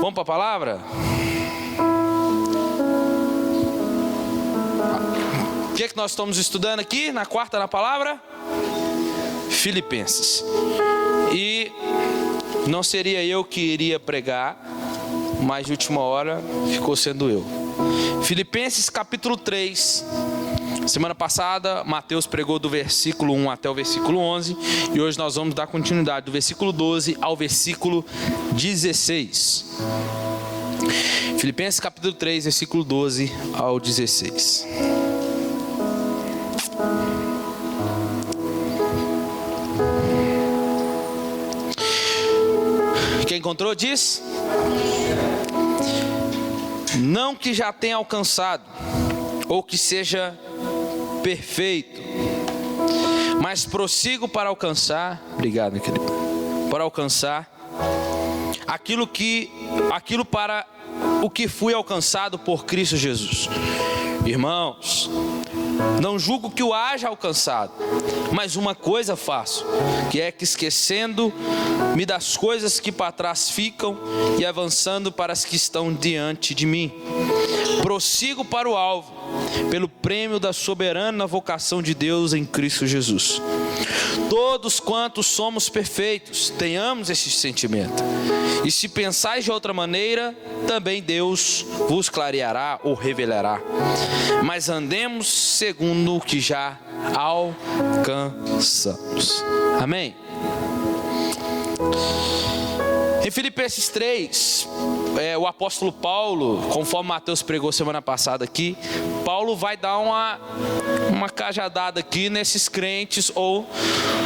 Vamos para a palavra? O que nós estamos estudando aqui na quarta na palavra? Filipenses. E não seria eu que iria pregar, mas de última hora ficou sendo eu. Filipenses capítulo 3. Semana passada, Mateus pregou do versículo 1 até o versículo 11. E hoje nós vamos dar continuidade do versículo 12 ao versículo 16. Filipenses capítulo 3, versículo 12 ao 16. Quem encontrou diz: não que já tenha alcançado, ou que seja perfeito, mas prossigo para alcançar, obrigado, meu querido, para alcançar aquilo para o que fui alcançado por Cristo Jesus. Irmãos, não julgo que o haja alcançado, mas uma coisa faço, que é que esquecendo-me das coisas que para trás ficam e avançando para as que estão diante de mim, prossigo para o alvo, pelo prêmio da soberana vocação de Deus em Cristo Jesus. Todos quantos somos perfeitos, tenhamos esse sentimento. E se pensais de outra maneira, também Deus vos clareará ou revelará. Mas andemos segundo o que já alcançamos. Amém? Em Filipenses 3, o apóstolo Paulo, conforme Mateus pregou semana passada aqui, Paulo vai dar uma cajadada aqui nesses crentes, ou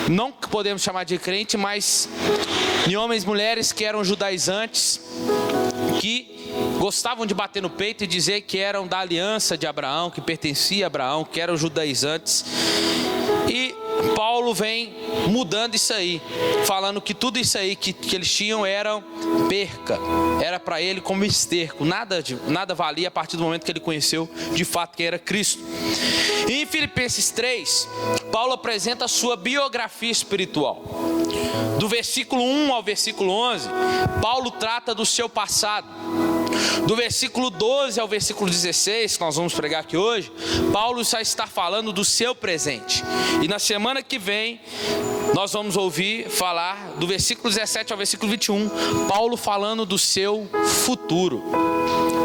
não podemos chamar de crente, mas em homens e mulheres que eram judaizantes, que gostavam de bater no peito e dizer que eram da aliança de Abraão, que pertencia a Abraão, que eram judaizantes. E Paulo vem mudando isso aí, falando que tudo isso aí que eles tinham era perca, era para ele como esterco, nada valia a partir do momento que ele conheceu de fato quem era Cristo. E em Filipenses 3, Paulo apresenta a sua biografia espiritual. Do versículo 1 ao versículo 11, Paulo trata do seu passado. Do versículo 12 ao versículo 16, que nós vamos pregar aqui hoje, Paulo já está falando do seu presente. E na semana que vem, nós vamos ouvir falar do versículo 17 ao versículo 21, Paulo falando do seu futuro.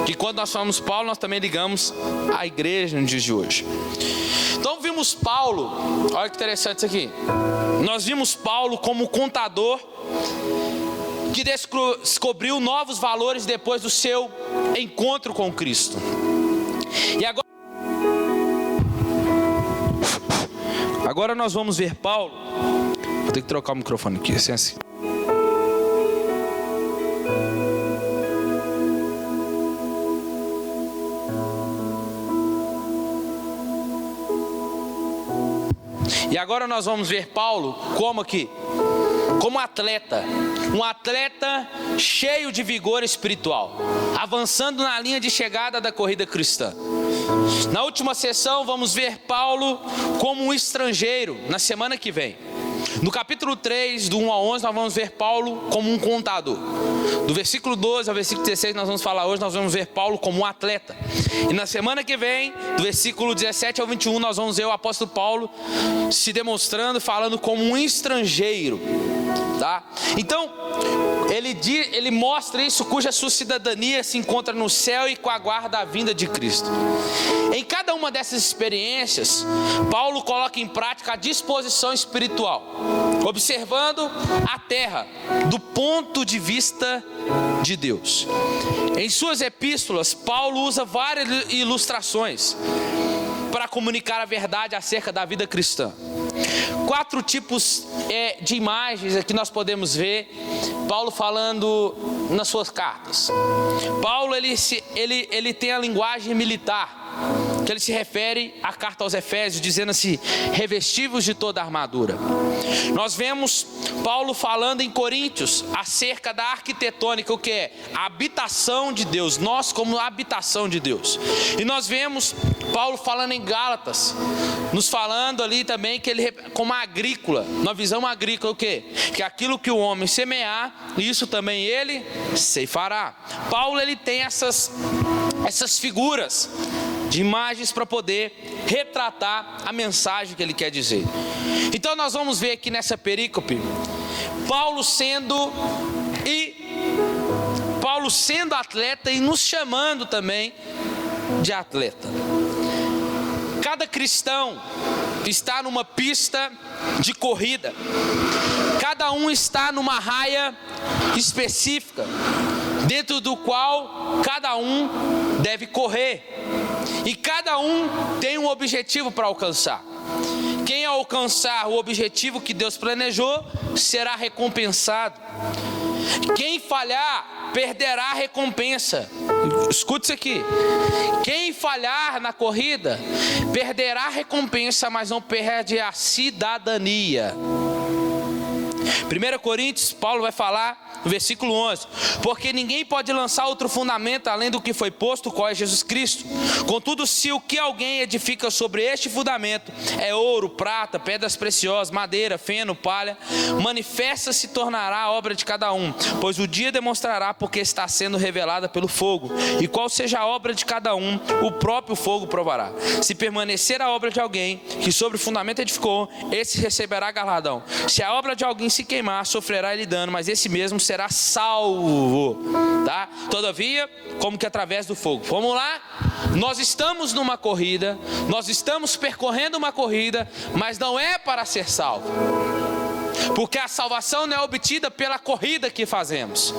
Que quando nós falamos Paulo, nós também ligamos à igreja nos dias de hoje. Então vimos Paulo, olha que interessante isso aqui. Nós vimos Paulo como contador que descobriu novos valores depois do seu encontro com Cristo. E agora nós vamos ver Paulo. Vou ter que trocar o microfone aqui, licença. E agora nós vamos ver Paulo como atleta, um atleta cheio de vigor espiritual, avançando na linha de chegada da corrida cristã. Na última sessão vamos ver Paulo como um estrangeiro, na semana que vem. No capítulo 3, do 1 ao 11, nós vamos ver Paulo como um contador. Do versículo 12 ao versículo 16, nós vamos falar hoje, nós vamos ver Paulo como um atleta. E na semana que vem, do versículo 17 ao 21, nós vamos ver o apóstolo Paulo se demonstrando, falando como um estrangeiro. Tá? Então, ele mostra isso, cuja sua cidadania se encontra no céu e com a guarda da vinda de Cristo. Em cada uma dessas experiências, Paulo coloca em prática a disposição espiritual, observando a terra do ponto de vista de Deus. Em suas epístolas, Paulo usa várias ilustrações para comunicar a verdade acerca da vida cristã. 4 tipos de imagens aqui nós podemos ver Paulo falando nas suas cartas. Paulo ele tem a linguagem militar, que ele se refere à carta aos Efésios, dizendo assim: revestivos de toda a armadura. Nós vemos Paulo falando em Coríntios acerca da arquitetônica, o que é? A habitação de Deus, nós como a habitação de Deus. E nós vemos Paulo falando em Gálatas, nos falando ali também que ele, como agrícola, na visão agrícola, o que? Que aquilo que o homem semear, isso também ele ceifará. Paulo, ele tem essas figuras de imagens para poder retratar a mensagem que ele quer dizer. Então nós vamos ver aqui nessa perícope Paulo sendo atleta e nos chamando também de atleta. Cada cristão está numa pista de corrida. Cada um está numa raia específica, dentro do qual cada um deve correr. E cada um tem um objetivo para alcançar. Quem alcançar o objetivo que Deus planejou, será recompensado. Quem falhar, perderá a recompensa. Escute isso aqui. Quem falhar na corrida, perderá a recompensa, mas não perde a cidadania. 1 Coríntios, Paulo vai falar no versículo 11: porque ninguém pode lançar outro fundamento além do que foi posto, qual é Jesus Cristo. Contudo, se o que alguém edifica sobre este fundamento é ouro, prata, pedras preciosas, madeira, feno, palha, manifesta se tornará a obra de cada um, pois o dia demonstrará porque está sendo revelada pelo fogo, e qual seja a obra de cada um, o próprio fogo provará. Se permanecer a obra de alguém que sobre o fundamento edificou, esse receberá galardão. Se a obra de alguém se queimar, sofrerá ele dano, mas esse mesmo será salvo, tá? Todavia, como que através do fogo. Vamos lá? Nós estamos numa corrida, nós estamos percorrendo uma corrida, mas não é para ser salvo. Porque a salvação não é obtida pela corrida que fazemos,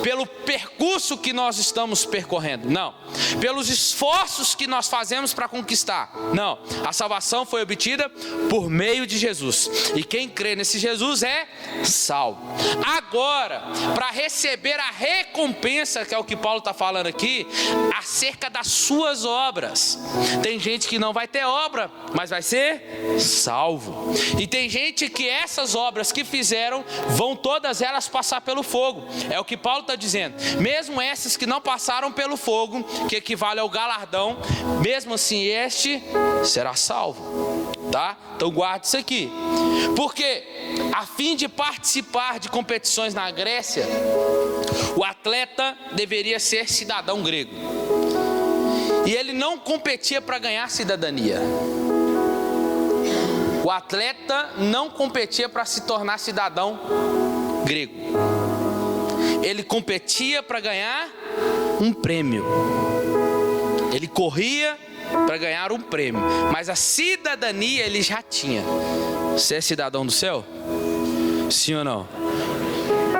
pelo percurso que nós estamos percorrendo, não. Pelos esforços que nós fazemos para conquistar, não. A salvação foi obtida por meio de Jesus. E quem crê nesse Jesus é salvo. Agora, para receber a recompensa, que é o que Paulo está falando aqui, acerca das suas obras. Tem gente que não vai ter obra, mas vai ser salvo. E tem gente que essas obras que fizeram, vão todas elas passar pelo fogo. É o que Paulo está dizendo. Mesmo essas que não passaram pelo fogo, que equivale ao galardão, mesmo assim este será salvo, tá? Então guarde isso aqui. Porque a fim de participar de competições na Grécia, o atleta deveria ser cidadão grego. E ele não competia para ganhar cidadania. O atleta não competia para se tornar cidadão grego. Ele competia para ganhar um prêmio. Ele corria para ganhar um prêmio. Mas a cidadania ele já tinha. Você é cidadão do céu? Sim ou não?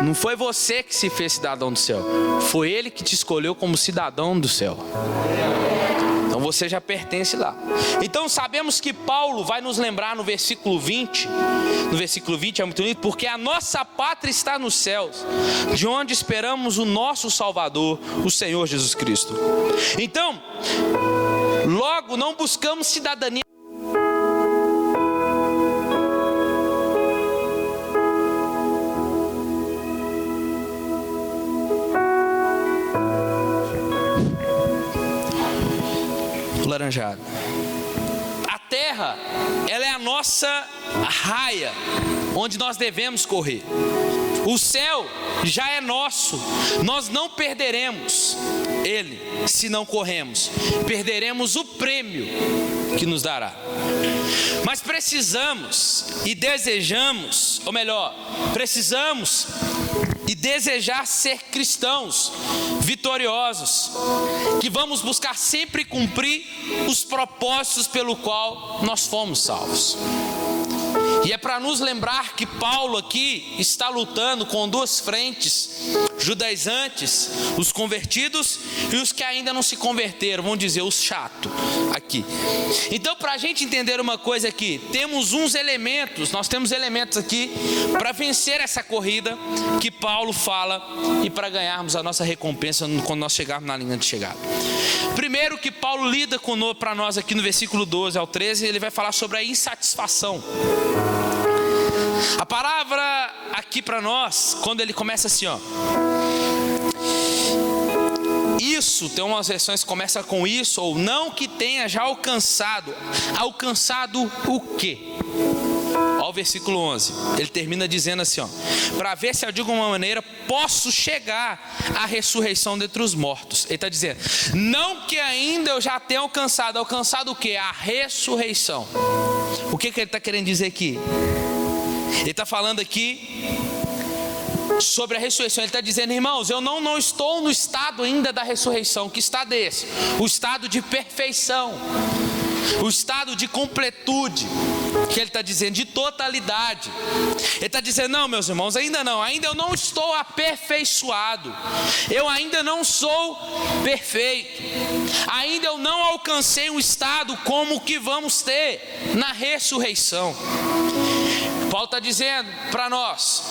Não foi você que se fez cidadão do céu. Foi ele que te escolheu como cidadão do céu. Então você já pertence lá. Então sabemos que Paulo vai nos lembrar no versículo 20. No versículo 20 é muito lindo. Porque a nossa pátria está nos céus, de onde esperamos o nosso Salvador, o Senhor Jesus Cristo. Então, logo não buscamos cidadania. Laranjado. A terra, ela é a nossa raia, onde nós devemos correr. O céu já é nosso, nós não perderemos ele se não corremos, perderemos o prêmio que nos dará. Mas precisamos e desejamos, ou melhor, precisamos e desejar ser cristãos vitoriosos, que vamos buscar sempre cumprir os propósitos pelo qual nós fomos salvos. E é para nos lembrar que Paulo aqui está lutando com duas frentes: judaizantes, os convertidos, e os que ainda não se converteram, vamos dizer, os chatos aqui. Então, para a gente entender uma coisa aqui, nós temos elementos aqui para vencer essa corrida que Paulo fala e para ganharmos a nossa recompensa quando nós chegarmos na linha de chegada. Primeiro que Paulo lida para nós aqui no versículo 12 ao 13, ele vai falar sobre a insatisfação. A palavra aqui para nós, quando ele começa assim, ó, isso, tem umas versões que começam com isso, ou não que tenha já alcançado o quê? Ó, o versículo 11, ele termina dizendo assim, ó, para ver se eu de alguma maneira posso chegar à ressurreição dentre os mortos. Ele está dizendo, não que ainda eu já tenha alcançado o quê? A ressurreição. O que ele está querendo dizer aqui? Ele está falando aqui sobre a ressurreição. Ele está dizendo, irmãos, eu não estou no estado ainda da ressurreição. Que estado é esse? O estado de perfeição, o estado de completude, que ele está dizendo, de totalidade. Ele está dizendo, não, meus irmãos, ainda eu não estou aperfeiçoado, eu ainda não sou perfeito, ainda eu não alcancei um estado como o que vamos ter na ressurreição. Paulo está dizendo para nós,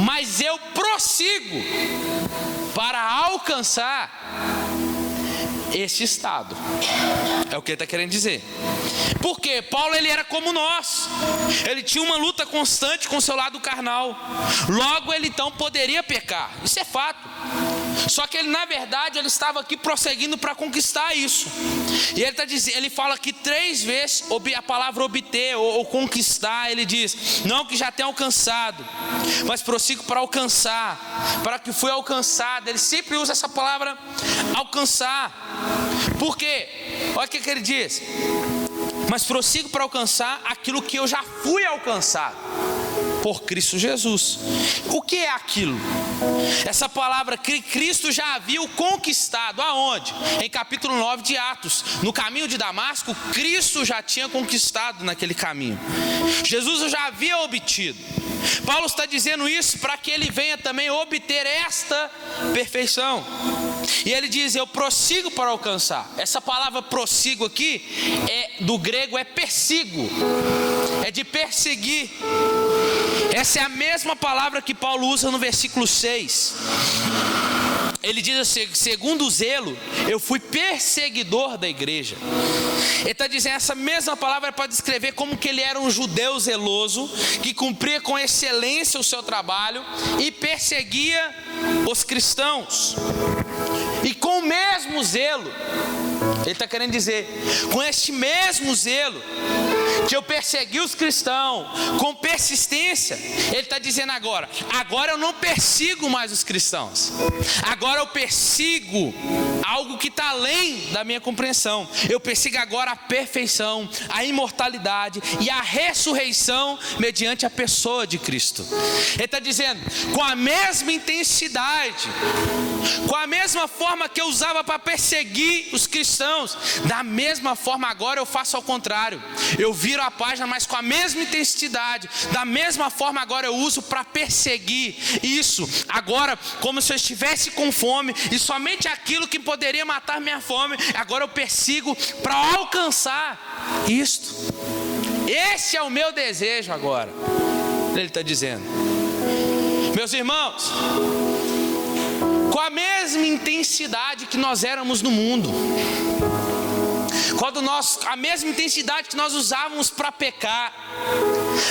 mas eu prossigo para alcançar esse estado. É o que ele está querendo dizer. Porque Paulo, ele era como nós, ele tinha uma luta constante com o seu lado carnal, logo ele então poderia pecar, isso é fato. Só que ele, na verdade, ele estava aqui prosseguindo para conquistar isso. E ele está dizendo, ele fala aqui 3 vezes a palavra obter ou conquistar. Ele diz, não que já tenha alcançado, mas prossigo para alcançar, para que fui alcançado. Ele sempre usa essa palavra alcançar. Por quê? Olha o que ele diz, mas prossigo para alcançar aquilo que eu já fui alcançado por Cristo Jesus. O que é aquilo? Essa palavra que Cristo já havia conquistado, aonde? Em capítulo 9 de Atos, no caminho de Damasco, Cristo já tinha conquistado naquele caminho. Jesus já havia obtido. Paulo está dizendo isso para que ele venha também obter esta perfeição. E ele diz, eu prossigo para alcançar. Essa palavra prossigo aqui, do grego é persigo, é de perseguir. Essa é a mesma palavra que Paulo usa no versículo 6. Ele diz assim, segundo o zelo, eu fui perseguidor da igreja. Ele está dizendo, essa mesma palavra é para descrever como que ele era um judeu zeloso, que cumpria com excelência o seu trabalho e perseguia os cristãos. E com o mesmo zelo, ele está querendo dizer, com este mesmo zelo que eu persegui os cristãos, com persistência, ele está dizendo agora eu não persigo mais os cristãos, agora eu persigo algo que está além da minha compreensão. Eu persigo agora a perfeição, a imortalidade e a ressurreição mediante a pessoa de Cristo. Ele está dizendo, com a mesma intensidade, com a mesma forma que eu usava para perseguir os cristãos, da mesma forma agora eu faço ao contrário. Eu viro a página, mas com a mesma intensidade, da mesma forma agora eu uso para perseguir isso. Agora, como se eu estivesse com fome e somente aquilo que poderia matar minha fome, agora eu persigo para alcançar isto. Esse é o meu desejo agora. Ele está dizendo, meus irmãos, com a mesma intensidade que nós éramos no mundo, a mesma intensidade que nós usávamos para pecar,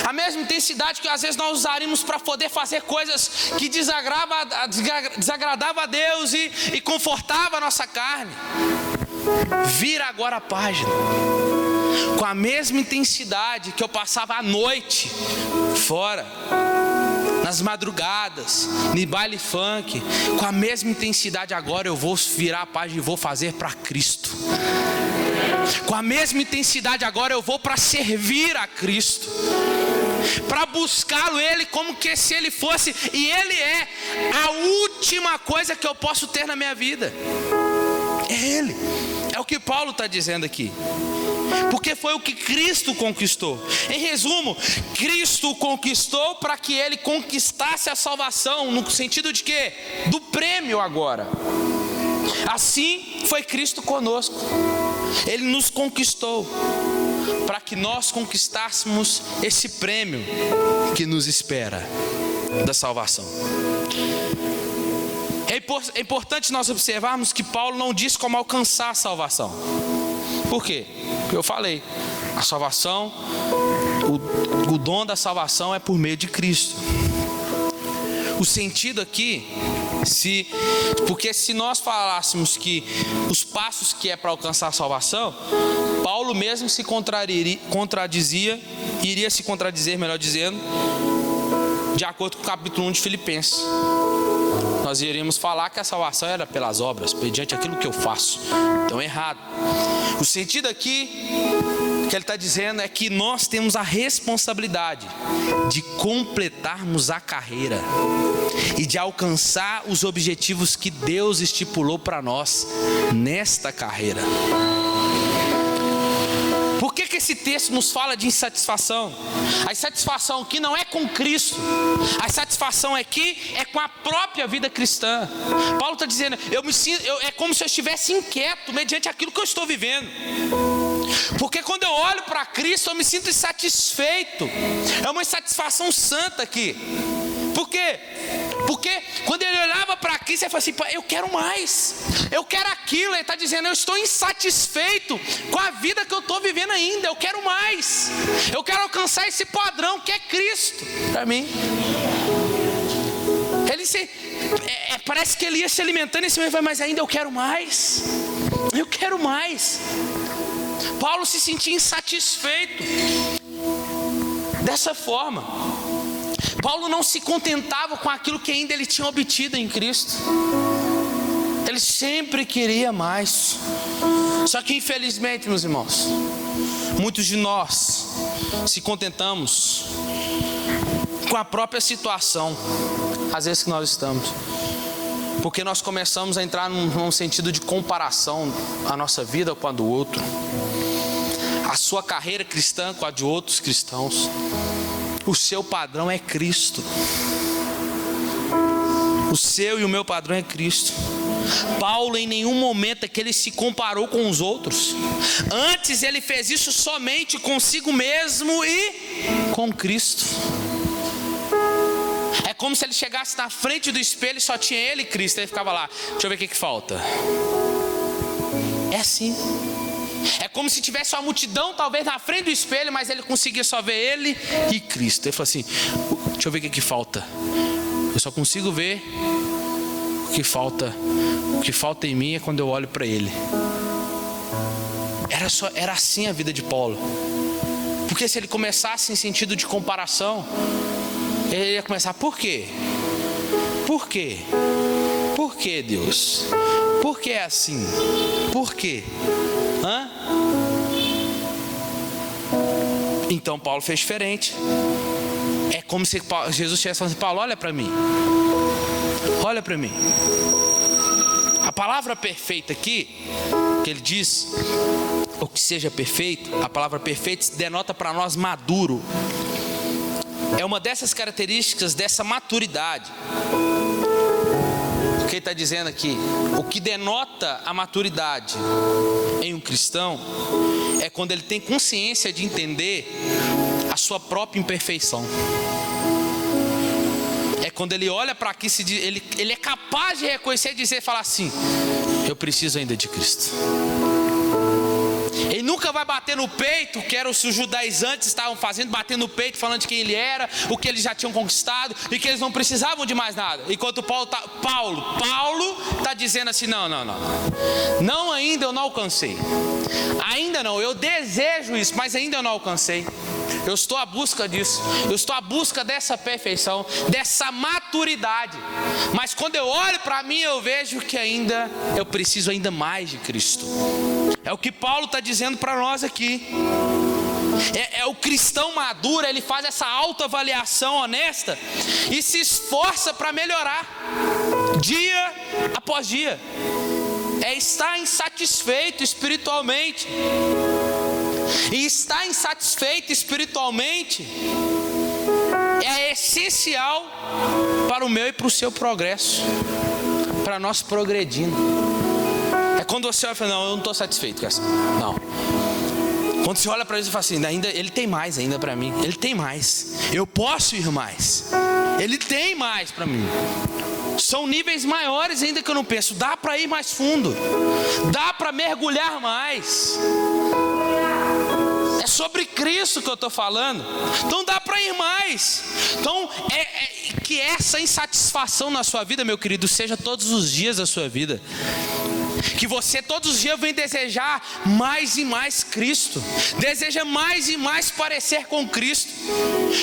a mesma intensidade que às vezes nós usaríamos para poder fazer coisas que desagradava a Deus e confortava a nossa carne, vira agora a página. Com a mesma intensidade que eu passava a noite fora, nas madrugadas, no baile funk, com a mesma intensidade agora eu vou virar a página e vou fazer para Cristo. Com a mesma intensidade agora eu vou para servir a Cristo, para buscá-lo, Ele como que se Ele fosse, e Ele é a última coisa que eu posso ter na minha vida. É Ele, é o que Paulo está dizendo aqui. Porque foi o que Cristo conquistou. Em resumo, Cristo conquistou para que ele conquistasse a salvação, no sentido de quê? Do prêmio agora. Assim foi Cristo conosco. Ele nos conquistou para que nós conquistássemos esse prêmio que nos espera da salvação. É importante nós observarmos que Paulo não diz como alcançar a salvação. Por quê? Porque eu falei, a salvação, o dom da salvação é por meio de Cristo. O sentido aqui, porque se nós falássemos que os passos que é para alcançar a salvação, Paulo mesmo se contradizia, iria se contradizer, melhor dizendo, de acordo com o capítulo 1 de Filipenses. Nós iríamos falar que a salvação era pelas obras, mediante aquilo que eu faço. Então é errado. O sentido aqui que ele está dizendo é que nós temos a responsabilidade de completarmos a carreira e de alcançar os objetivos que Deus estipulou para nós nesta carreira. Por que esse texto nos fala de insatisfação? A insatisfação aqui não é com Cristo. A insatisfação aqui é com a própria vida cristã. Paulo está dizendo, é como se eu estivesse inquieto mediante aquilo que eu estou vivendo. Porque quando eu olho para Cristo, eu me sinto insatisfeito. É uma insatisfação santa aqui. Por quê? Porque quando ele olhava para Cristo, ele falou assim, eu quero mais, eu quero aquilo. Ele está dizendo, eu estou insatisfeito com a vida que eu estou vivendo ainda, eu quero mais, eu quero alcançar esse padrão que é Cristo para mim. Parece que ele ia se alimentando em cima, mas ainda eu quero mais, eu quero mais. Paulo se sentia insatisfeito dessa forma. Paulo não se contentava com aquilo que ainda ele tinha obtido em Cristo. Ele sempre queria mais. Só que infelizmente, meus irmãos, muitos de nós se contentamos com a própria situação, às vezes que nós estamos. Porque nós começamos a entrar num sentido de comparação a nossa vida com a do outro. A sua carreira cristã com a de outros cristãos. O seu padrão é Cristo. O seu e o meu padrão é Cristo. Paulo em nenhum momento é que ele se comparou com os outros. Antes ele fez isso somente consigo mesmo e com Cristo. É como se ele chegasse na frente do espelho e só tinha ele e Cristo. Ele ficava lá, deixa eu ver o que falta. É assim. É como se tivesse uma multidão talvez na frente do espelho, mas ele conseguia só ver ele e Cristo. Ele falou assim, deixa eu ver o que falta. Eu só consigo ver o que falta. O que falta em mim é quando eu olho para ele. Era assim a vida de Paulo. Porque se ele começasse em sentido de comparação, ele ia começar, por quê? Por quê? Por que, Deus? Por que é assim? Por quê? Então Paulo fez diferente. É como se Jesus estivesse falando assim, Paulo, olha para mim. Olha para mim. A palavra perfeita aqui, que ele diz, o que seja perfeito, a palavra perfeito denota para nós maduro. É uma dessas características dessa maturidade. O que ele está dizendo aqui? O que denota a maturidade em um cristão é quando ele tem consciência de entender a sua própria imperfeição. É quando ele olha para aqui, ele é capaz de reconhecer e dizer, falar assim, eu preciso ainda de Cristo. Ele nunca vai bater no peito, que era o que os judaizantes estavam fazendo, batendo no peito, falando de quem ele era, o que eles já tinham conquistado e que eles não precisavam de mais nada. Enquanto Paulo está dizendo assim, não, ainda eu não alcancei. Ainda não, eu desejo isso, mas ainda eu não alcancei. Eu estou à busca disso. Eu estou à busca dessa perfeição, dessa maturidade. Mas quando eu olho para mim, eu vejo que ainda eu preciso ainda mais de Cristo. É o que Paulo está dizendo para nós aqui. É o cristão maduro, ele faz essa autoavaliação honesta e se esforça para melhorar dia após dia. É estar insatisfeito espiritualmente. E estar insatisfeito espiritualmente é essencial para o meu e para o seu progresso, para nós progredindo. É quando você olha e fala, não, eu não estou satisfeito com essa. Não. Quando você olha para ele e fala assim, ainda, ele tem mais ainda para mim. Ele tem mais. Eu posso ir mais. Ele tem mais para mim. São níveis maiores ainda que eu não penso. Dá para ir mais fundo. Dá para mergulhar mais. É sobre Cristo que eu estou falando. Então dá para ir mais. Então que essa insatisfação na sua vida, meu querido, seja todos os dias da sua vida. Que você todos os dias vem desejar mais e mais Cristo. Deseja mais e mais parecer com Cristo.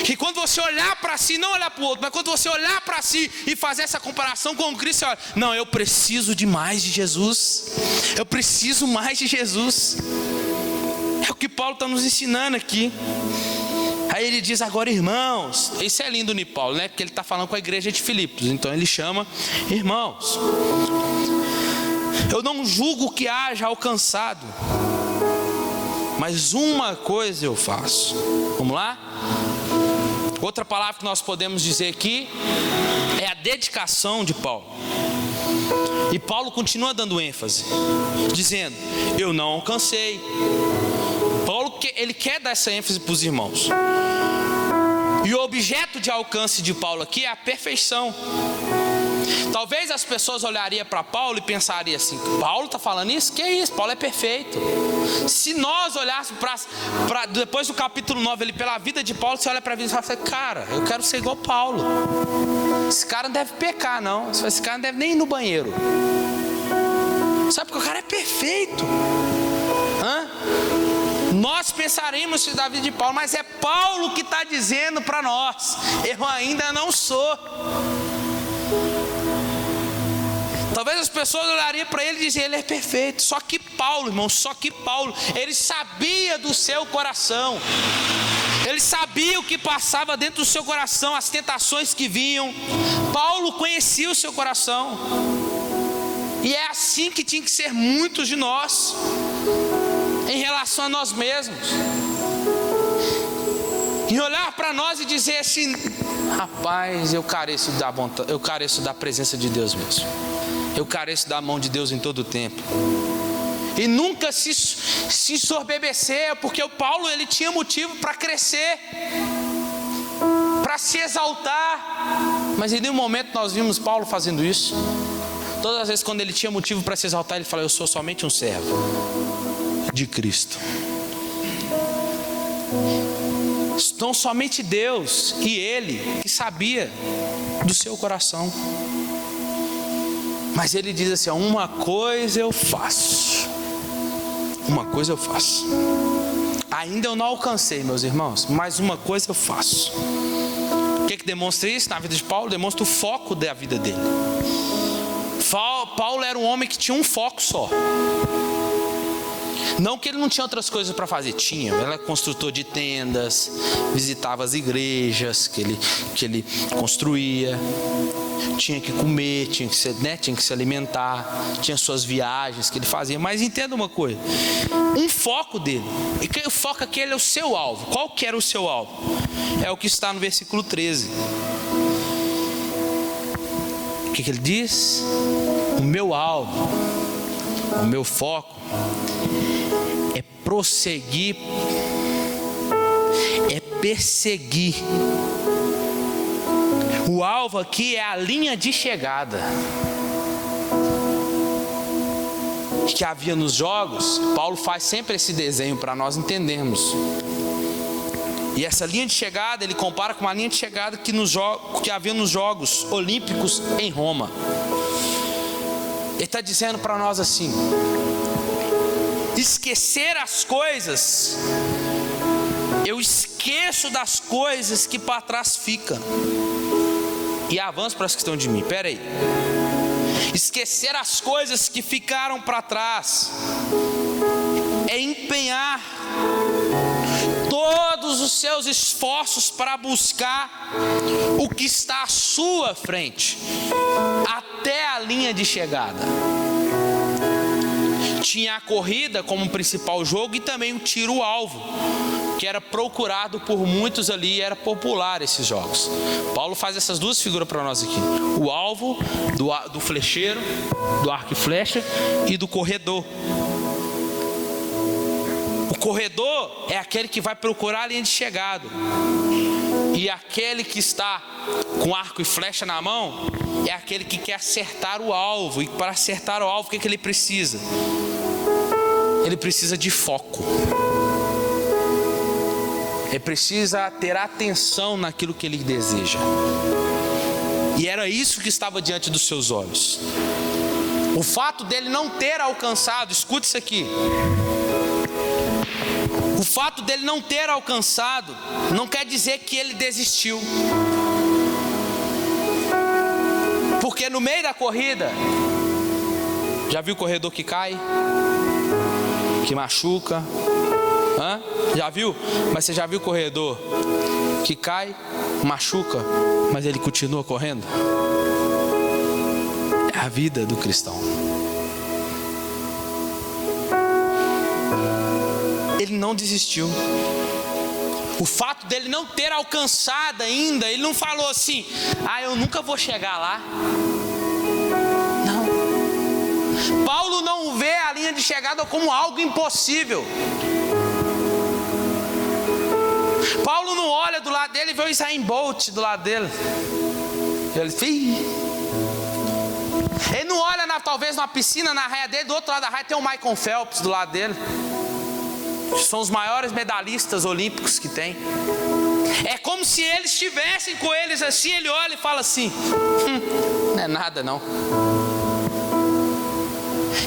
Que quando você olhar para si, não olhar para o outro, mas quando você olhar para si e fazer essa comparação com Cristo, você olha, não, eu preciso de mais de Jesus. Eu preciso mais de Jesus. É o que Paulo está nos ensinando aqui. Aí ele diz agora, irmãos. Isso é lindo de Paulo, né? Porque ele está falando com a igreja de Filipos. Então ele chama irmãos. Eu não julgo que haja alcançado, mas uma coisa eu faço. Vamos lá? Outra palavra que nós podemos dizer aqui é a dedicação de Paulo. E Paulo continua dando ênfase, dizendo, eu não alcancei. Paulo, ele quer dar essa ênfase para os irmãos. E o objeto de alcance de Paulo aqui é a perfeição. Talvez as pessoas olhariam para Paulo e pensariam assim, Paulo está falando isso? Que isso? Paulo é perfeito. Se nós olhássemos para depois do capítulo 9, ele, pela vida de Paulo, você olha para a vida e fala assim, cara, eu quero ser igual Paulo. Esse cara não deve pecar não. Esse cara não deve nem ir no banheiro. Sabe, porque o cara é perfeito. Nós pensaremos isso da vida de Paulo, mas é Paulo que está dizendo para nós, eu ainda não sou. Talvez as pessoas olhariam para ele e diziam, ele é perfeito. Só que Paulo, irmão, ele sabia do seu coração. Ele sabia o que passava dentro do seu coração, as tentações que vinham. Paulo conhecia o seu coração. E é assim que tinha que ser muitos de nós, em relação a nós mesmos. E olhar para nós e dizer assim, rapaz, eu careço da presença de Deus mesmo. Eu careço da mão de Deus em todo o tempo. E nunca se ensorbebecer, porque o Paulo, ele tinha motivo para crescer, para se exaltar. Mas em nenhum momento nós vimos Paulo fazendo isso. Todas as vezes quando ele tinha motivo para se exaltar, ele falava, eu sou somente um servo de Cristo. Então somente Deus e Ele que sabia do seu coração. Mas ele diz assim, uma coisa eu faço. Uma coisa eu faço. Ainda eu não alcancei, meus irmãos, mas uma coisa eu faço. O que demonstra isso na vida de Paulo? Demonstra o foco da vida dele. Paulo era um homem que tinha um foco só. Não que ele não tinha outras coisas para fazer, tinha. Ele era construtor de tendas, visitava as igrejas que ele construía, tinha que comer, tinha que se alimentar, tinha suas viagens que ele fazia. Mas entenda uma coisa, um foco dele, e o foco aquele é o seu alvo. Qual que era o seu alvo? É o que está no versículo 13. O que ele diz? O meu alvo, o meu foco é prosseguir, é perseguir. O alvo aqui é a linha de chegada que havia nos jogos. Paulo faz sempre esse desenho para nós entendermos. E essa linha de chegada ele compara com uma linha de chegada que havia nos Jogos Olímpicos em Roma. Ele está dizendo para nós assim: esquecer as coisas, eu esqueço das coisas que para trás ficam e avanço para as que estão de mim. Espera aí. Esquecer as coisas que ficaram para trás é empenhar todos os seus esforços para buscar o que está à sua frente, até a linha de chegada. tinha a corrida como principal jogo e também o tiro-alvo, que era procurado por muitos ali, era popular esses jogos. Paulo faz essas duas figuras para nós aqui: o alvo do flecheiro, do arco e flecha, e do corredor. O corredor é aquele que vai procurar a linha de chegada, e aquele que está com arco e flecha na mão é aquele que quer acertar o alvo. E para acertar o alvo, o que ele precisa? Ele precisa de foco. Ele precisa ter atenção naquilo que ele deseja. E era isso que estava diante dos seus olhos. O fato dele não ter alcançado, escute isso aqui. O fato dele não ter alcançado não quer dizer que ele desistiu. Porque no meio da corrida, já viu corredor que cai, que machuca? Já viu? Mas você já viu corredor que cai, machuca, mas ele continua correndo? É a vida do cristão. Ele não desistiu. O fato dele não ter alcançado ainda, ele não falou assim: eu nunca vou chegar lá. Não. Paulo não vê a linha de chegada como algo impossível. Paulo não olha do lado dele e vê o Usain Bolt do lado dele. Ele não olha talvez numa piscina na raia dele, do outro lado da raia tem o Michael Phelps do lado dele. São os maiores medalhistas olímpicos que tem. É como se eles estivessem com eles assim. Ele olha e fala assim: não é nada não.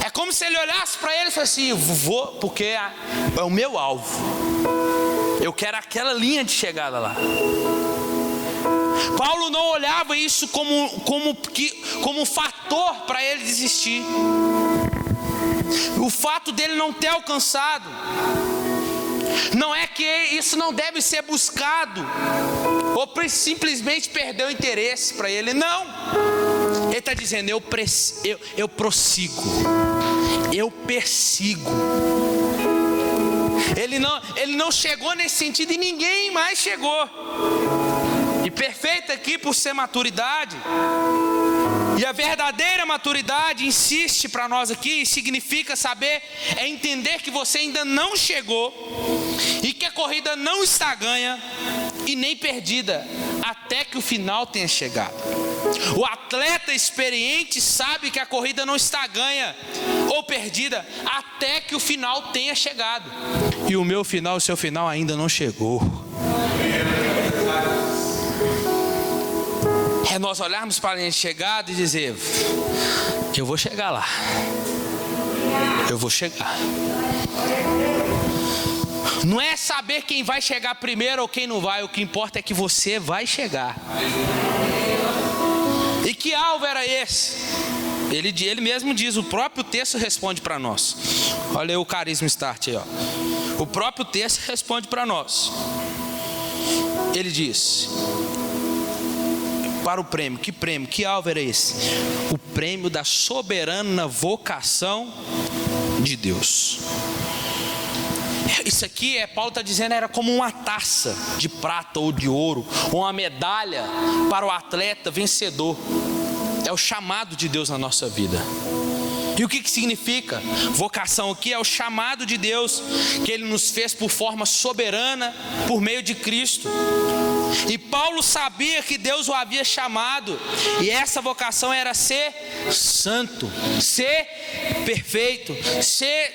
É como se ele olhasse para eles e falasse assim: vou, porque é o meu alvo. Eu quero aquela linha de chegada lá. Paulo não olhava isso como um fator para ele desistir. O fato dele não ter alcançado não é que isso não deve ser buscado, ou simplesmente perder o interesse para ele. Não. Ele está dizendo: eu prossigo, eu persigo. Ele não chegou nesse sentido e ninguém mais chegou. E perfeito aqui por ser maturidade. E a verdadeira maturidade, insiste para nós aqui, significa saber, é entender que você ainda não chegou e que a corrida não está ganha e nem perdida até que o final tenha chegado. O atleta experiente sabe que a corrida não está ganha ou perdida até que o final tenha chegado. E o meu final, o seu final ainda não chegou. É nós olharmos para a linha de chegada e dizer: eu vou chegar lá. Eu vou chegar. Não é saber quem vai chegar primeiro ou quem não vai. O que importa é que você vai chegar. E que alvo era esse? Ele mesmo diz, o próprio texto responde para nós. Olha aí o Carisma Start aí, ó. O próprio texto responde para nós. Ele diz: para o prêmio, que alvo era esse? O prêmio da soberana vocação de Deus. Isso aqui, Paulo está dizendo, era como uma taça de prata ou de ouro, ou uma medalha para o atleta vencedor. É o chamado de Deus na nossa vida. E o que significa? Vocação aqui é o chamado de Deus, que Ele nos fez por forma soberana, por meio de Cristo. E Paulo sabia que Deus o havia chamado, e essa vocação era ser santo, ser perfeito,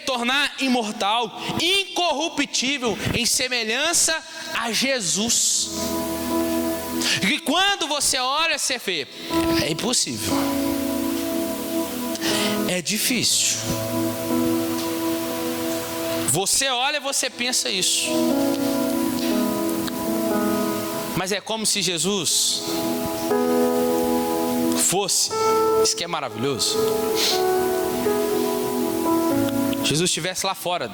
tornar imortal, incorruptível, em semelhança a Jesus. E quando você olha, você vê, é impossível, é difícil. Você olha e você pensa isso. Mas é como se Jesus fosse, isso que é maravilhoso, Jesus estivesse lá fora,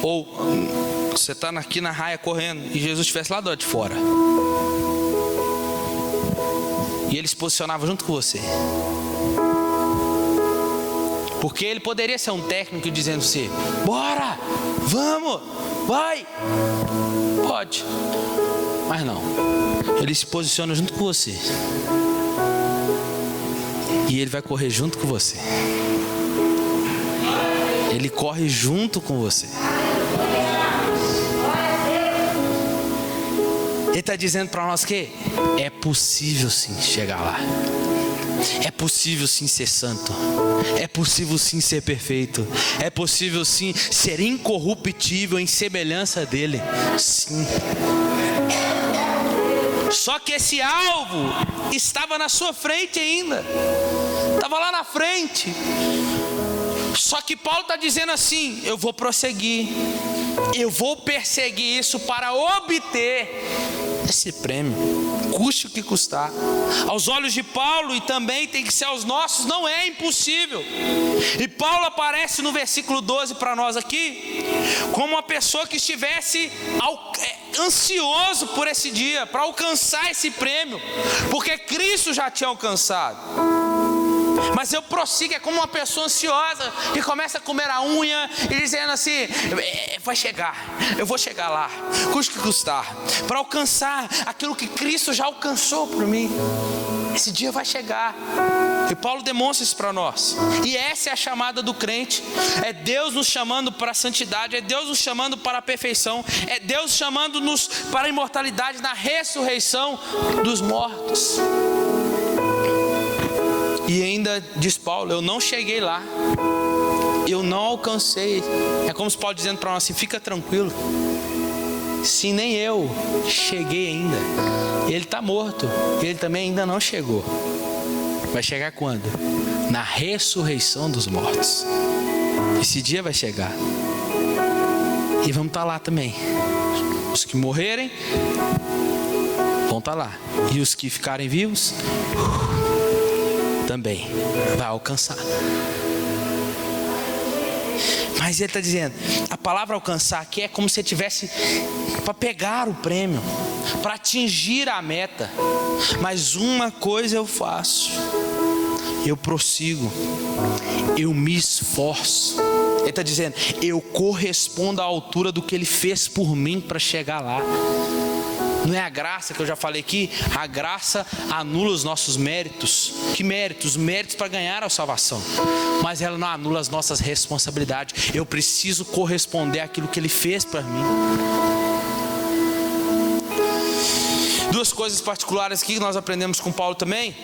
ou você está aqui na raia correndo, e Jesus estivesse lá do lado de fora, e Ele se posicionava junto com você. Porque ele poderia ser um técnico dizendo assim: bora, vamos, vai. Pode, mas não. Ele se posiciona junto com você. E ele vai correr junto com você. Ele corre junto com você. Ele está dizendo para nós que é possível sim chegar lá. É possível sim ser santo. É possível sim ser perfeito. É possível sim ser incorruptível em semelhança dele. Sim. Só que esse alvo estava na sua frente ainda. Estava lá na frente. Só que Paulo está dizendo assim: eu vou prosseguir. Eu vou perseguir isso para obter esse prêmio, custe o que custar. Aos olhos de Paulo, e também tem que ser aos nossos, não é impossível. E Paulo aparece no versículo 12 para nós aqui como uma pessoa que estivesse ansioso por esse dia, para alcançar esse prêmio, porque Cristo já tinha alcançado. Mas eu prossigo, é como uma pessoa ansiosa que começa a comer a unha e dizendo assim: vai chegar, eu vou chegar lá, custe o que custar, para alcançar aquilo que Cristo já alcançou por mim. Esse dia vai chegar. E Paulo demonstra isso para nós. E essa é a chamada do crente. É Deus nos chamando para a santidade, é Deus nos chamando para a perfeição, é Deus chamando-nos para a imortalidade na ressurreição dos mortos. E ainda diz Paulo: eu não cheguei lá, eu não alcancei. É como se Paulo dizendo para nós assim: fica tranquilo, se nem eu cheguei ainda. Ele está morto, ele também ainda não chegou. Vai chegar quando? Na ressurreição dos mortos. Esse dia vai chegar. E vamos estar lá também. Os que morrerem vão estar lá. E os que ficarem vivos também vai alcançar. Mas ele está dizendo, a palavra alcançar aqui é como se ele tivesse para pegar o prêmio, para atingir a meta. Mas uma coisa eu faço: eu prossigo, eu me esforço. Ele está dizendo, eu correspondo à altura do que ele fez por mim para chegar lá. Não é a graça que eu já falei aqui? A graça anula os nossos méritos. Que méritos? Méritos para ganhar a salvação. Mas ela não anula as nossas responsabilidades. Eu preciso corresponder àquilo que ele fez para mim. Duas coisas particulares aqui que nós aprendemos com Paulo também.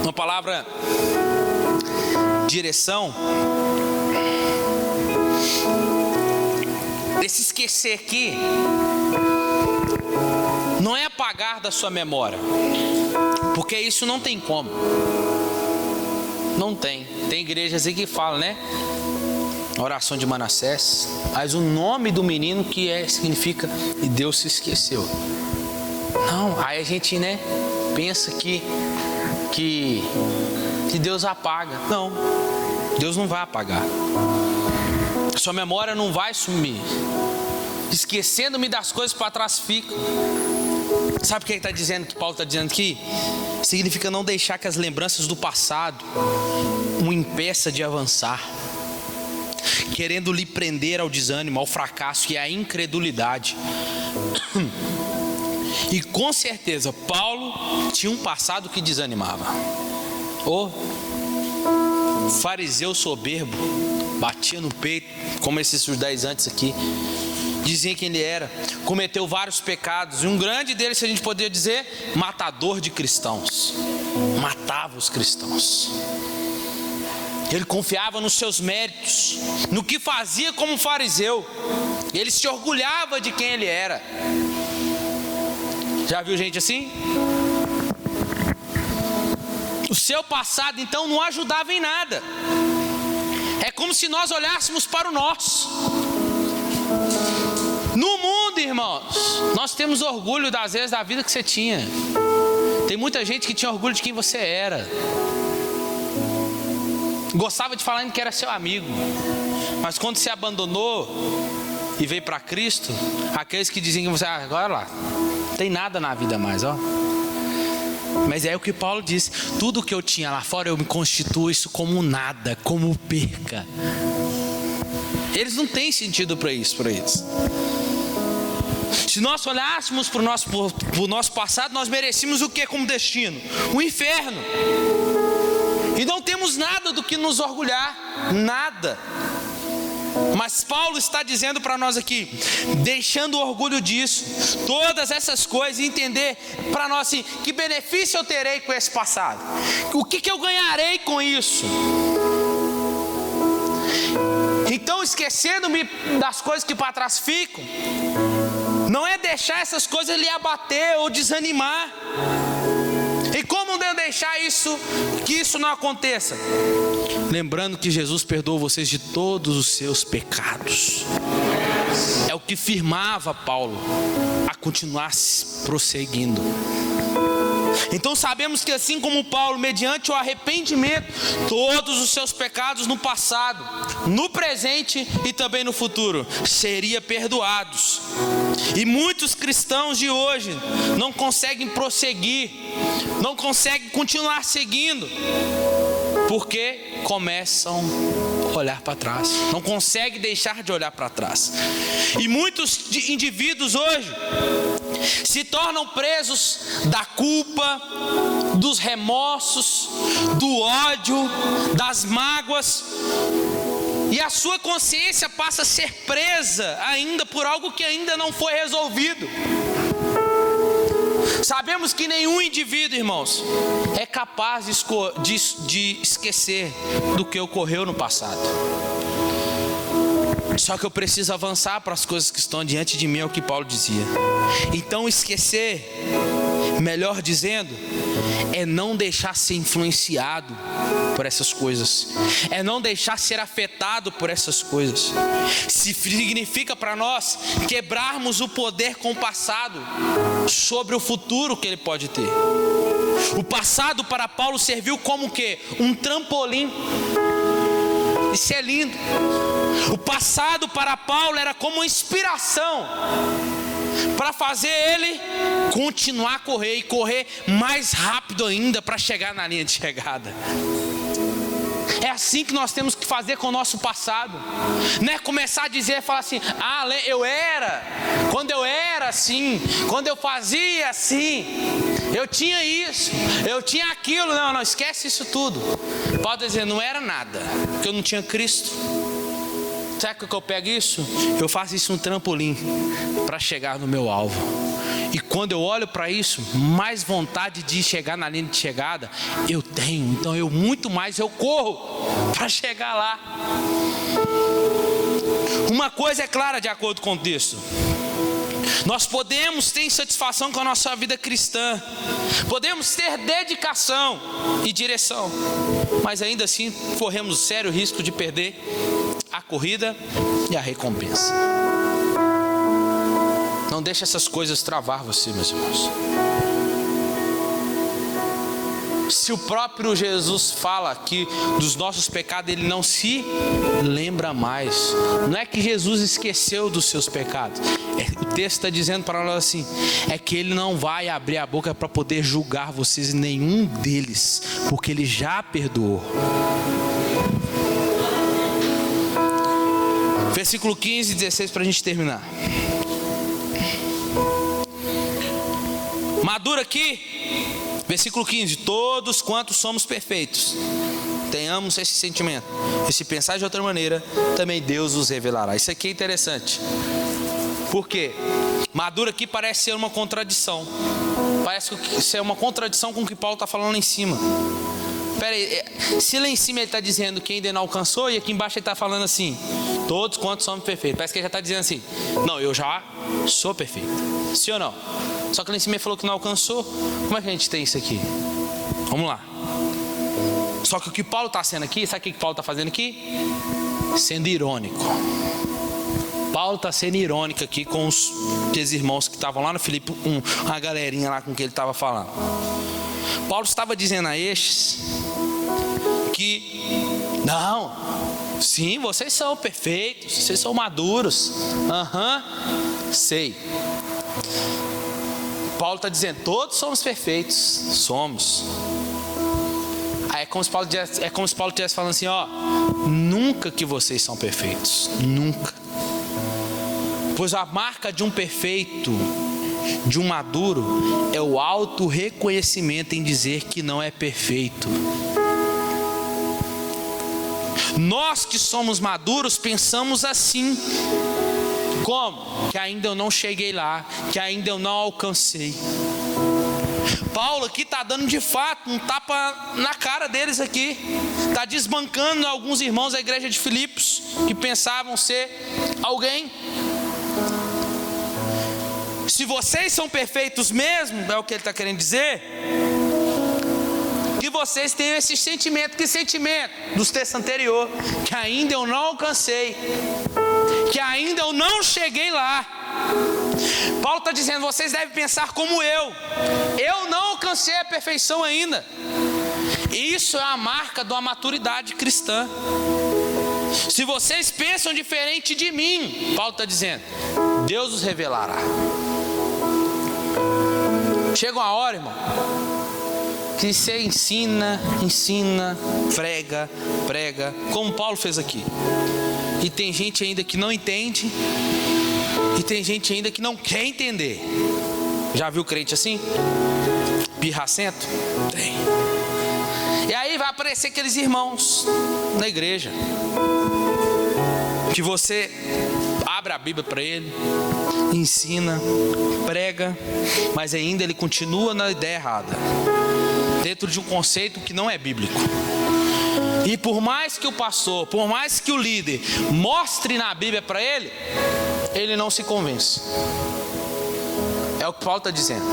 Uma palavra direção. Esse esquecer aqui não é apagar da sua memória, porque isso não tem como. Não tem. Tem igrejas aí que falam, né? Oração de Manassés, mas o nome do menino significa e Deus se esqueceu. Não, aí a gente, né, pensa que Deus apaga. Não, Deus não vai apagar. Sua memória não vai sumir. Esquecendo-me das coisas para trás fica. Sabe o que ele está dizendo, que Paulo está dizendo aqui? Significa não deixar que as lembranças do passado o impeça de avançar, querendo lhe prender ao desânimo, ao fracasso e à incredulidade. E com certeza Paulo tinha um passado que desanimava. Fariseu soberbo, batia no peito, como esses judaizantes aqui. Dizia quem ele era, cometeu vários pecados, e um grande deles, se a gente poderia dizer, matador de cristãos. Matava os cristãos. Ele confiava nos seus méritos, no que fazia como fariseu. Ele se orgulhava de quem ele era. Já viu gente assim? O seu passado então não ajudava em nada. É como se nós olhássemos para o nosso. No mundo, irmãos, nós temos orgulho das vezes da vida que você tinha. Tem muita gente que tinha orgulho de quem você era. Gostava de falar que era seu amigo. Mas quando você abandonou e veio para Cristo, aqueles que diziam que você, agora lá, não tem nada na vida mais, Mas é o que Paulo diz: tudo que eu tinha lá fora eu me constituo isso como nada, como perca. Eles não têm sentido para isso, para eles. Se nós olhássemos para o nosso passado, nós merecíamos o que como destino? O inferno. E não temos nada do que nos orgulhar, nada. Mas Paulo está dizendo para nós aqui, deixando o orgulho disso, todas essas coisas, e entender para nós assim, que benefício eu terei com esse passado? O que eu ganharei com isso? Então, esquecendo-me das coisas que para trás ficam, não é deixar essas coisas lhe abater ou desanimar. E como não deixar que isso não aconteça? Lembrando que Jesus perdoou vocês de todos os seus pecados. É o que firmava Paulo a continuar prosseguindo. Então sabemos que assim como Paulo, mediante o arrependimento, todos os seus pecados no passado, no presente e também no futuro seriam perdoados. E muitos cristãos de hoje não conseguem prosseguir, não conseguem continuar seguindo, porque começam a olhar para trás, não conseguem deixar de olhar para trás. E muitos indivíduos hoje se tornam presos da culpa, dos remorsos, do ódio, das mágoas, e a sua consciência passa a ser presa ainda por algo que ainda não foi resolvido. Sabemos que nenhum indivíduo, irmãos, é capaz de esquecer do que ocorreu no passado. Só que eu preciso avançar para as coisas que estão diante de mim, é o que Paulo dizia. Então esquecer, melhor dizendo, é não deixar ser influenciado por essas coisas, é não deixar ser afetado por essas coisas. Significa para nós quebrarmos o poder com o passado sobre o futuro que ele pode ter. O passado para Paulo serviu como o quê? Um trampolim. Isso é lindo. O passado para Paulo era como uma inspiração para fazer ele continuar a correr e correr mais rápido ainda para chegar na linha de chegada. É assim que nós temos que fazer com o nosso passado. Não é começar a dizer, falar assim: ah, quando eu era assim, quando eu fazia assim, eu tinha isso, eu tinha aquilo. Não, esquece isso tudo. Pode dizer, não era nada, porque eu não tinha Cristo. Sabe que eu pego isso? Eu faço isso um trampolim para chegar no meu alvo. E quando eu olho para isso, mais vontade de chegar na linha de chegada eu tenho. Então muito mais eu corro para chegar lá. Uma coisa é clara de acordo com o texto: nós podemos ter insatisfação com a nossa vida cristã, podemos ter dedicação e direção, mas ainda assim corremos sério risco de perder a corrida e a recompensa. Não deixe essas coisas travar você, meus irmãos. Se o próprio Jesus fala aqui dos nossos pecados, ele não se lembra mais. Não é que Jesus esqueceu dos seus pecados. O texto está dizendo para nós assim: é que ele não vai abrir a boca para poder julgar vocês em nenhum deles, porque ele já perdoou. Versículo 15 e 16 para a gente terminar. Madura aqui, versículo 15: todos quantos somos perfeitos, tenhamos esse sentimento, e se pensar de outra maneira, também Deus os revelará. Isso aqui é interessante, porque madura aqui parece ser uma contradição, parece ser uma contradição com o que Paulo está falando lá em cima. Espera aí, se lá em cima ele está dizendo que ainda não alcançou, e aqui embaixo ele está falando assim: todos quantos somos perfeitos. Parece que ele já está dizendo assim: não, eu já sou perfeito. Sim ou não? Só que lá em cima ele falou que não alcançou. Como é que a gente tem isso aqui? Vamos lá. Só que o que Paulo está sendo aqui, sabe o que Paulo está fazendo aqui? Sendo irônico. Paulo está sendo irônico aqui com os irmãos que estavam lá no Filipe, uma galerinha lá com que ele estava falando. Paulo estava dizendo a estes que não, sim, vocês são perfeitos, vocês são maduros. Sei. Paulo está dizendo, todos somos perfeitos, somos. Aí é como se Paulo estivesse falando assim, ó, nunca que vocês são perfeitos, nunca. Pois a marca de um perfeito, de um maduro, é o auto-reconhecimento em dizer que não é perfeito. Nós que somos maduros pensamos assim. Como? Que ainda eu não cheguei lá, que ainda eu não alcancei. Paulo aqui está dando de fato um tapa na cara deles aqui. Está desbancando alguns irmãos da igreja de Filipos que pensavam ser alguém. Se vocês são perfeitos mesmo, é o que ele está querendo dizer, que vocês tenham esse sentimento. Que sentimento? Dos textos anteriores, que ainda eu não alcancei, que ainda eu não cheguei lá. Paulo está dizendo, vocês devem pensar como eu não alcancei a perfeição ainda. Isso é a marca de uma maturidade cristã. Se vocês pensam diferente de mim, Paulo está dizendo, Deus os revelará. Chega uma hora, irmão, que você ensina, prega, como Paulo fez aqui. E tem gente ainda que não entende, e tem gente ainda que não quer entender. Já viu crente assim? Pirracento? Tem. E aí vai aparecer aqueles irmãos na igreja, que você abre a Bíblia para ele, ensina, prega, mas ainda ele continua na ideia errada, dentro de um conceito que não é bíblico. E por mais que o pastor, por mais que o líder mostre na Bíblia para ele, ele não se convence. É o que Paulo está dizendo.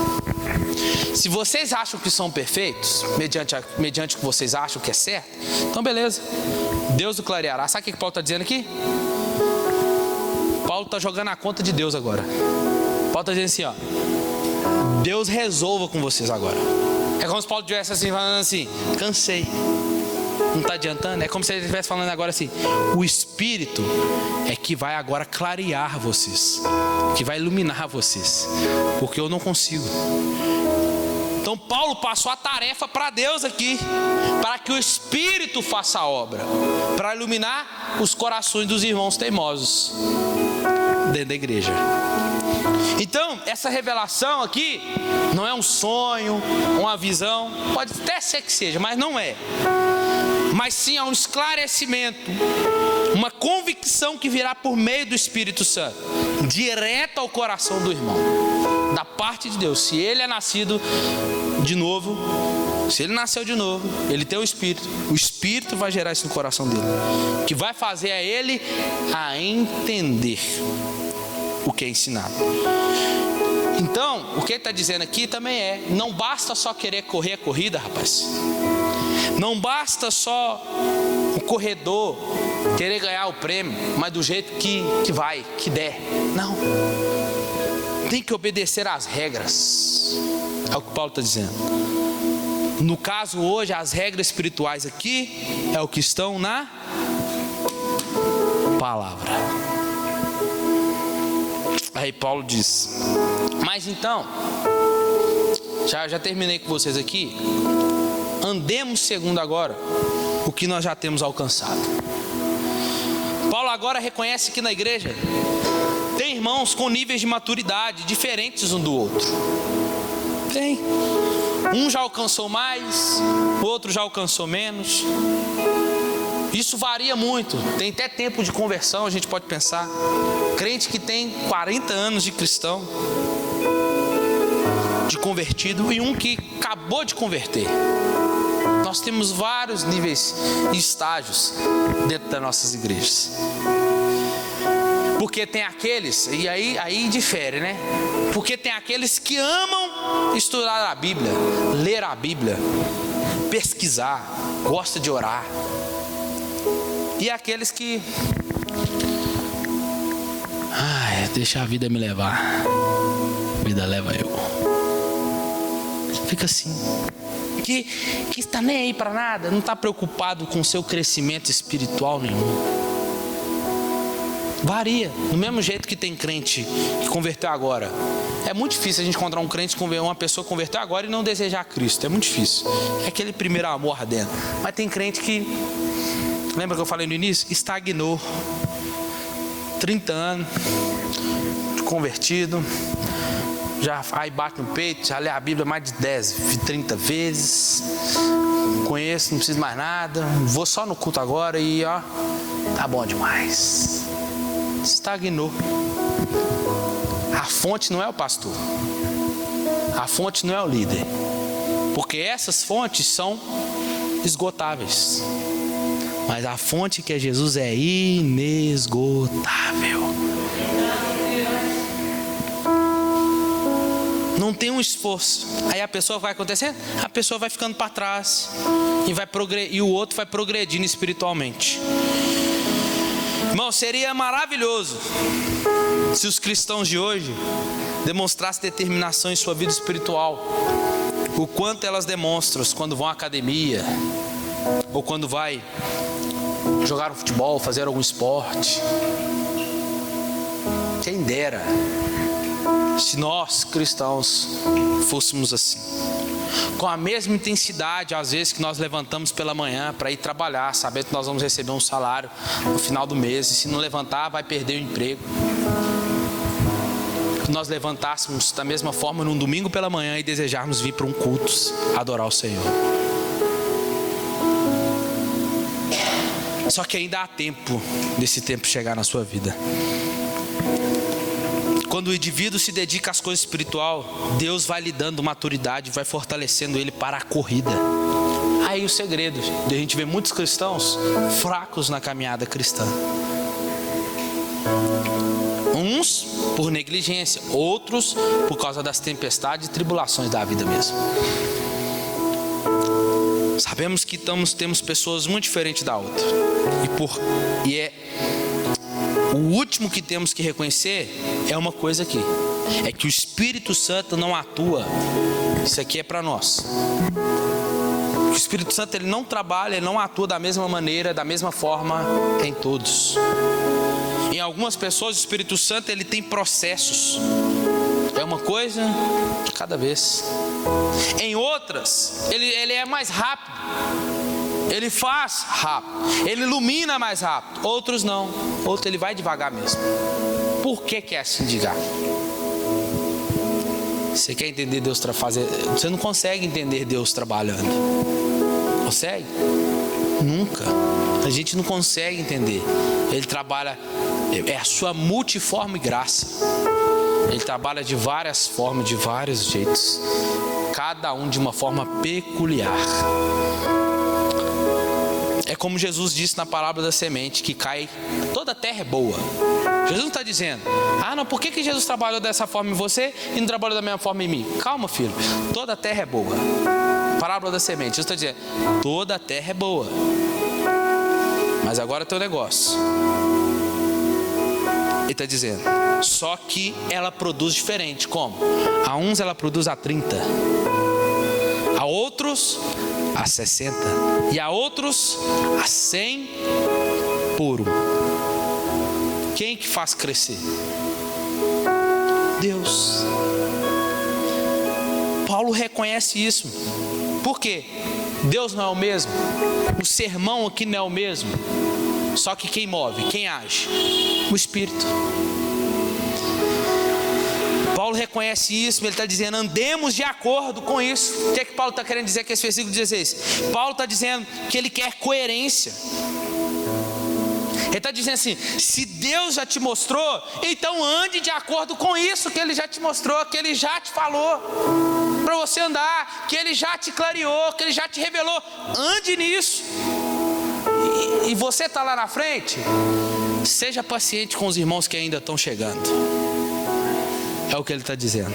Se vocês acham que são perfeitos, mediante o que vocês acham que é certo, então beleza, Deus o clareará. Sabe o que Paulo está dizendo aqui? Paulo está jogando a conta de Deus agora. Paulo está dizendo assim, ó, Deus resolva com vocês agora. É como se Paulo estivesse assim, falando assim, cansei, não está adiantando. É como se ele estivesse falando agora assim, o Espírito é que vai agora clarear vocês, que vai iluminar vocês, porque eu não consigo. Então Paulo passou a tarefa para Deus aqui, para que o Espírito faça a obra, para iluminar os corações dos irmãos teimosos dentro da igreja. Então essa revelação aqui não é um sonho, uma visão, pode até ser que seja, mas não é. Mas sim é um esclarecimento, uma convicção que virá por meio do Espírito Santo, direto ao coração do irmão, da parte de Deus. Se ele é nascido de novo, se ele nasceu de novo, ele tem o Espírito vai gerar isso no coração dele, que vai fazer a ele a entender o que é ensinado. Então, o que ele está dizendo aqui também é, não basta só querer correr a corrida, rapaz. Não basta só o corredor querer ganhar o prêmio, mas do jeito que vai, que der. Não. Tem que obedecer às regras. É o que Paulo está dizendo. No caso hoje, as regras espirituais aqui é o que estão na palavra. Aí Paulo diz, mas então, já terminei com vocês aqui, andemos segundo agora o que nós já temos alcançado. Paulo agora reconhece que na igreja tem irmãos com níveis de maturidade diferentes um do outro. Tem. Um já alcançou mais, o outro já alcançou menos. Isso varia muito, tem até tempo de conversão, a gente pode pensar. Crente que tem 40 anos de cristão, de convertido, e um que acabou de converter. Nós temos vários níveis e estágios dentro das nossas igrejas. Porque tem aqueles, e aí difere, né? Porque tem aqueles que amam estudar a Bíblia, ler a Bíblia, pesquisar, gosta de orar. E aqueles que deixa a vida me levar, a vida leva eu. Fica assim, que está nem aí para nada, não está preocupado com o seu crescimento espiritual nenhum. Varia, do mesmo jeito que tem crente que converteu agora, É muito difícil a gente encontrar um crente, uma pessoa converter agora e não desejar Cristo. É muito difícil. É aquele primeiro amor dentro. Mas tem crente que, lembra que eu falei no início? Estagnou. 30 anos, convertido, já aí bate no peito, já lê a Bíblia mais de 10, 30 vezes, conheço, não preciso mais nada, vou só no culto agora e ó, tá bom demais. Estagnou. A fonte não é o pastor, a fonte não é o líder, porque essas fontes são esgotáveis, mas a fonte que é Jesus é inesgotável. Não tem um esforço. Aí a pessoa vai acontecendo, a pessoa vai ficando para trás e o outro vai progredindo espiritualmente. Irmão, seria maravilhoso se os cristãos de hoje demonstrassem determinação em sua vida espiritual, o quanto elas demonstram quando vão à academia, ou quando vai jogar um futebol, fazer algum esporte. Quem dera se nós cristãos fôssemos assim, com a mesma intensidade às vezes que nós levantamos pela manhã para ir trabalhar, sabendo que nós vamos receber um salário no final do mês, e se não levantar vai perder o emprego. Que nós levantássemos da mesma forma num domingo pela manhã e desejarmos vir para um culto adorar o Senhor. Só que ainda há tempo desse tempo chegar na sua vida. Quando o indivíduo se dedica às coisas espirituais, Deus vai lhe dando maturidade, vai fortalecendo ele para a corrida. Aí o segredo de a gente ver muitos cristãos fracos na caminhada cristã. Uns por negligência, outros por causa das tempestades e tribulações da vida mesmo. Sabemos que temos pessoas muito diferentes da outra. E é o último que temos que reconhecer é uma coisa aqui. É que o Espírito Santo não atua. Isso aqui é para nós. O Espírito Santo ele não trabalha, ele não atua da mesma maneira, da mesma forma em todos. Em algumas pessoas o Espírito Santo ele tem processos. É uma coisa de cada vez. Em outras, ele é mais rápido. Ele faz rápido. Ele ilumina mais rápido. Outros não. Outros ele vai devagar mesmo. Por que é assim devagar? Você quer entender Deus fazer? Você não consegue entender Deus trabalhando. Consegue? Nunca. A gente não consegue entender. Ele trabalha, é a sua multiforme graça. Ele trabalha de várias formas, de vários jeitos, cada um de uma forma peculiar. É como Jesus disse na parábola da semente, que cai, toda a terra é boa. Jesus não está dizendo, não, por que Jesus trabalhou dessa forma em você e não trabalhou da mesma forma em mim? Calma, filho, toda a terra é boa. Parábola da semente, Jesus está dizendo, toda a terra é boa. Mas agora tem um negócio. Ele está dizendo, só que ela produz diferente. Como? A uns ela produz a 30, a outros a 60 e a outros a 100 por um. Quem que faz crescer? Deus. Paulo reconhece isso. Por quê? Deus não é o mesmo. O sermão aqui não é o mesmo. Só que quem move, quem age? O Espírito. Paulo reconhece isso, ele está dizendo, andemos de acordo com isso. O que é que Paulo está querendo dizer com esse versículo 16? Paulo está dizendo que ele quer coerência. Ele está dizendo assim, se Deus já te mostrou, então ande de acordo com isso que Ele já te mostrou, que Ele já te falou para você andar, que Ele já te clareou, que Ele já te revelou. Ande nisso. E você está lá na frente, seja paciente com os irmãos que ainda estão chegando. É o que ele está dizendo.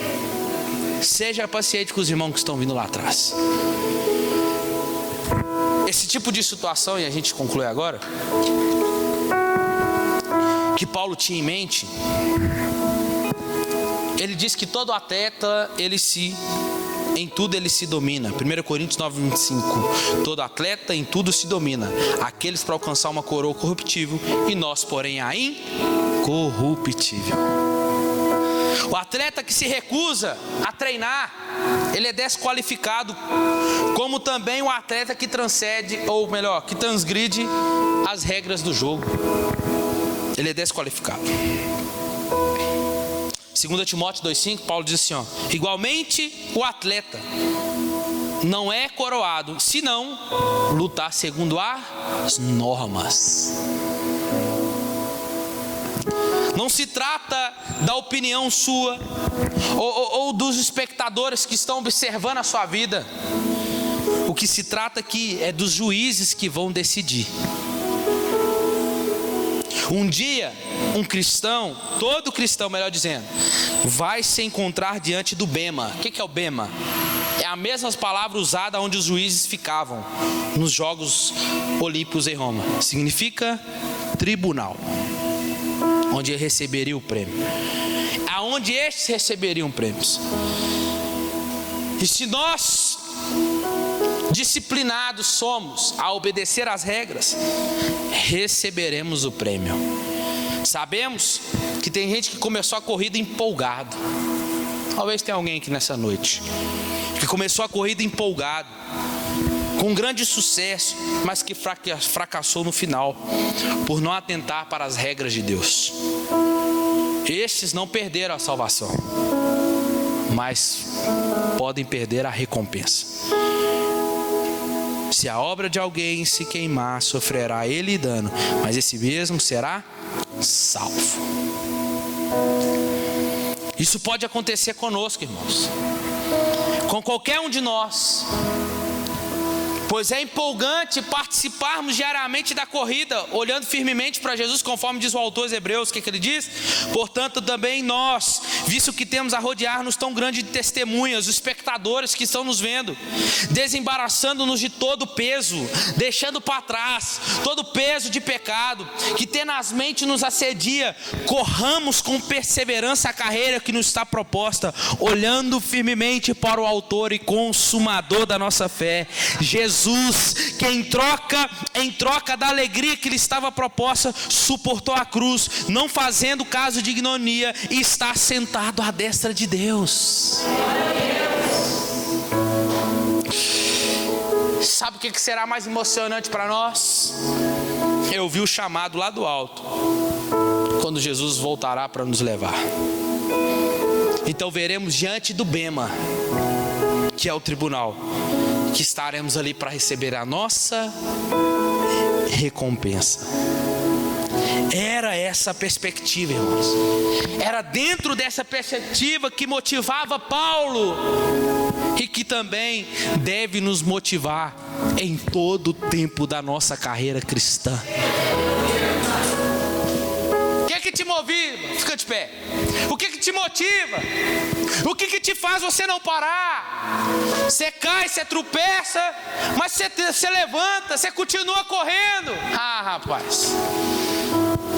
Seja paciente com os irmãos que estão vindo lá atrás. Esse tipo de situação, e a gente conclui agora, que Paulo tinha em mente, ele diz que todo atleta, em tudo ele se domina. 1 Coríntios 9:25. Todo atleta em tudo se domina. Aqueles para alcançar uma coroa corruptível, e nós, porém, a incorruptível. O atleta que se recusa a treinar, ele é desqualificado, como também o atleta que transgride as regras do jogo. Ele é desqualificado. 2 Timóteo 2,5, Paulo diz assim, igualmente o atleta não é coroado, senão lutar segundo as normas. Não se trata da opinião sua ou dos espectadores que estão observando a sua vida. O que se trata aqui é dos juízes que vão decidir. Um dia, um cristão, todo cristão, melhor dizendo, vai se encontrar diante do bema. O que é o bema? É a mesma palavra usada onde os juízes ficavam nos Jogos Olímpicos em Roma. Significa tribunal, onde receberia o prêmio. Aonde estes receberiam prêmios. E se nós, disciplinados somos a obedecer às regras, receberemos o prêmio. Sabemos que tem gente que começou a corrida empolgado. Talvez tenha alguém aqui nessa noite que começou a corrida empolgado, com grande sucesso, mas que fracassou no final, por não atentar para as regras de Deus. Estes não perderam a salvação, mas podem perder a recompensa. Se a obra de alguém se queimar, sofrerá ele dano, mas esse mesmo será salvo. Isso pode acontecer conosco, irmãos, com qualquer um de nós, pois é empolgante participarmos diariamente da corrida, olhando firmemente para Jesus, conforme diz o autor aos Hebreus. O que ele diz? Portanto também nós, visto que temos a rodear-nos tão grande de testemunhas, os espectadores que estão nos vendo, desembaraçando-nos de todo o peso, deixando para trás todo o peso de pecado que tenazmente nos assedia, corramos com perseverança a carreira que nos está proposta, olhando firmemente para o autor e consumador da nossa fé, Jesus, que em troca da alegria que lhe estava proposta, suportou a cruz, não fazendo caso de ignominia, e está sentado à destra de Deus. Sabe o que será mais emocionante para nós? Eu vi o chamado lá do alto, quando Jesus voltará para nos levar. Então veremos diante do bema, que é o tribunal, que estaremos ali para receber a nossa recompensa. Era essa a perspectiva, irmãos. Era dentro dessa perspectiva que motivava Paulo, e que também deve nos motivar em todo o tempo da nossa carreira cristã. O que te motiva? Fica de pé. O que te motiva? O que te faz você não parar? Você cai, você tropeça, mas você levanta, você continua correndo. Rapaz,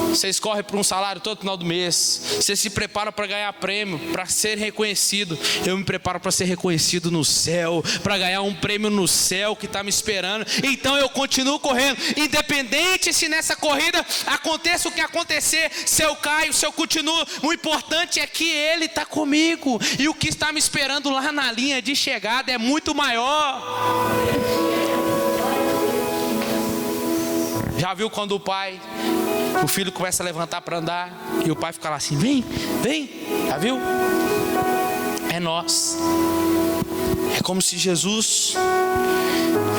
vocês correm por um salário todo final do mês, você se prepara para ganhar prêmio, para ser reconhecido. Eu me preparo para ser reconhecido no céu, para ganhar um prêmio no céu que está me esperando. Então eu continuo correndo, independente se nessa corrida aconteça o que acontecer, se eu caio, se eu continuo, o importante é que Ele está comigo, e o que está me esperando lá na linha de chegada é muito maior. Já viu quando o filho começa a levantar para andar, e o pai fica lá assim, vem, já viu? É nós. É como se Jesus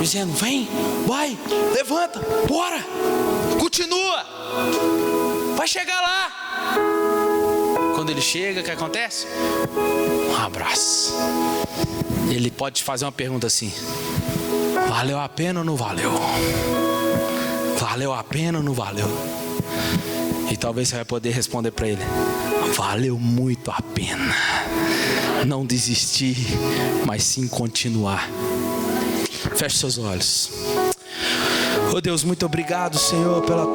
dizendo, vem, vai, levanta, bora, continua, vai chegar lá. Quando ele chega, o que acontece? Um abraço. Ele pode te fazer uma pergunta assim, valeu a pena ou não valeu? Valeu a pena ou não valeu? E talvez você vai poder responder para ele, valeu muito a pena. Não desistir, mas sim continuar. Feche seus olhos. Oh Deus, muito obrigado, Senhor, pela